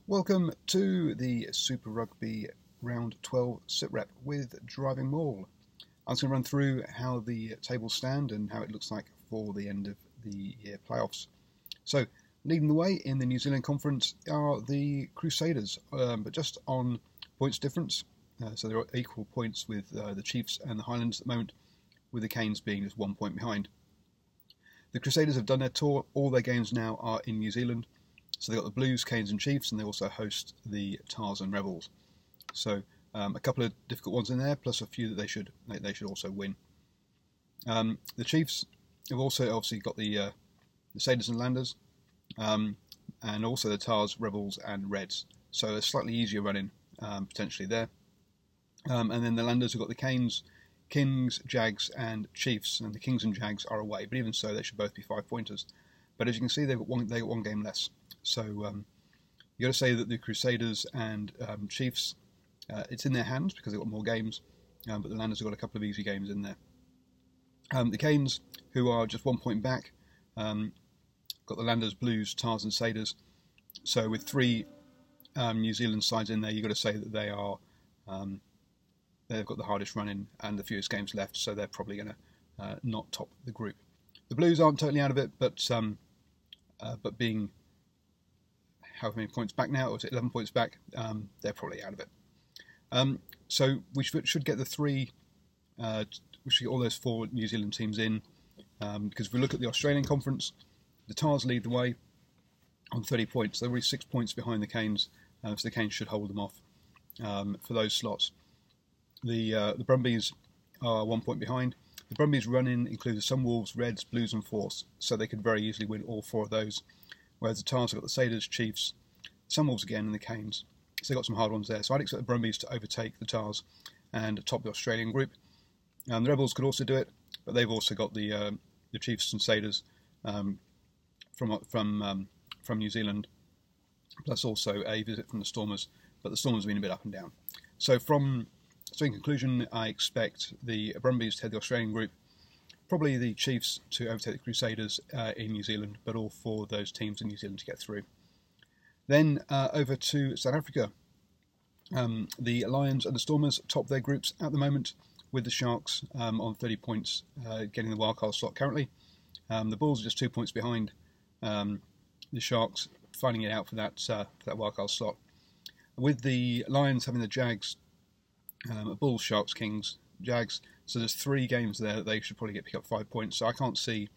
Welcome to the Super Rugby Round 12 Sitrep with Driving Maul. I'm just going to run through how the tables stand and how it looks like for the end of the year playoffs. So, leading the way in the New Zealand Conference are the Crusaders, but just on points difference. So they're equal points with the Chiefs and the Highlanders at the moment, with the Canes being just 1 point behind. The Crusaders have done their tour. All their games now are in New Zealand. So they've got the Blues, Canes and Chiefs, and they also host the Tars and Rebels. So a couple of difficult ones in there, plus a few that they should also win. The Chiefs have also obviously got the Sailors and Landers, and also the Tars, Rebels and Reds. So a slightly easier run-in potentially there. And then the Landers have got the Canes, Kings, Jags and Chiefs, and the Kings and Jags are away. But even so, they should both be 5-pointers. But as you can see, they've got one game less. So you got to say that the Crusaders and Chiefs, it's in their hands because they've got more games, but the Landers have got a couple of easy games in there. The Canes, who are just 1 point back, got the Landers, Blues, Tars and Sailors. So with three New Zealand sides in there, you've got to say that they are they've got the hardest run-in and the fewest games left, so they're probably going to not top the group. The Blues aren't totally out of it, but being however many points back now, or is it 11 points back, they're probably out of it. So we should get we should get all those four New Zealand teams in, because if we look at the Australian Conference, the Tars lead the way on 30 points. They're already 6 points behind the Canes, so the Canes should hold them off for those slots. The Brumbies are 1 point behind. The Brumbies run-in includes the Sunwolves, Reds, Blues and Force, so they could very easily win all four of those. Whereas the Tars have got the Sailors, Chiefs, Sunwolves again, and the Canes. So they've got some hard ones there. So I'd expect the Brumbies to overtake the Tars and top the Australian group. The Rebels could also do it, but they've also got the Chiefs and Sailors from New Zealand, plus also a visit from the Stormers. But the Stormers have been a bit up and down. So in conclusion, I expect the Brumbies to head the Australian group, probably the Chiefs to overtake the Crusaders in New Zealand, but all four of those teams in New Zealand to get through. Then over to South Africa. The Lions and the Stormers top their groups at the moment, with the Sharks on 30 points, getting the wildcard slot currently. The Bulls are just 2 points behind the Sharks, fighting it out for that wildcard slot. With the Lions having the Jags, Bulls, Sharks, Kings, Jags. So there's 3 games there that they should probably pick up 5 points. So I can't see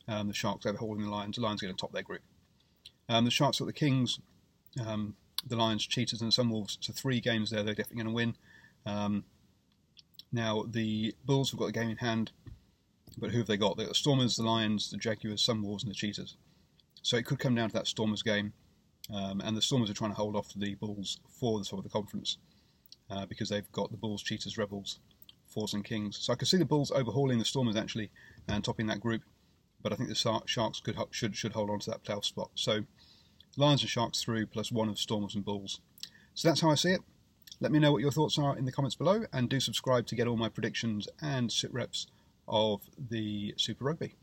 the Sharks overhauling the Lions. The Lions are going to top their group. The Sharks got the Kings, the Lions, Cheetahs and Sunwolves. So 3 games there they're definitely going to win. Now the Bulls have got a game in hand, but who have they got? They've got the Stormers, the Lions, the Jaguars, Sunwolves and the Cheetahs. So it could come down to that Stormers game. And the Stormers are trying to hold off the Bulls for the top of the conference because they've got the Bulls, Cheetahs, Rebels, Force and Kings. So I could see the Bulls overhauling the Stormers actually and topping that group, but I think the Sharks should hold on to that playoff spot. So Lions and Sharks through, plus one of Stormers and Bulls. So that's how I see it. Let me know what your thoughts are in the comments below, and do subscribe to get all my predictions and sit reps of the Super Rugby.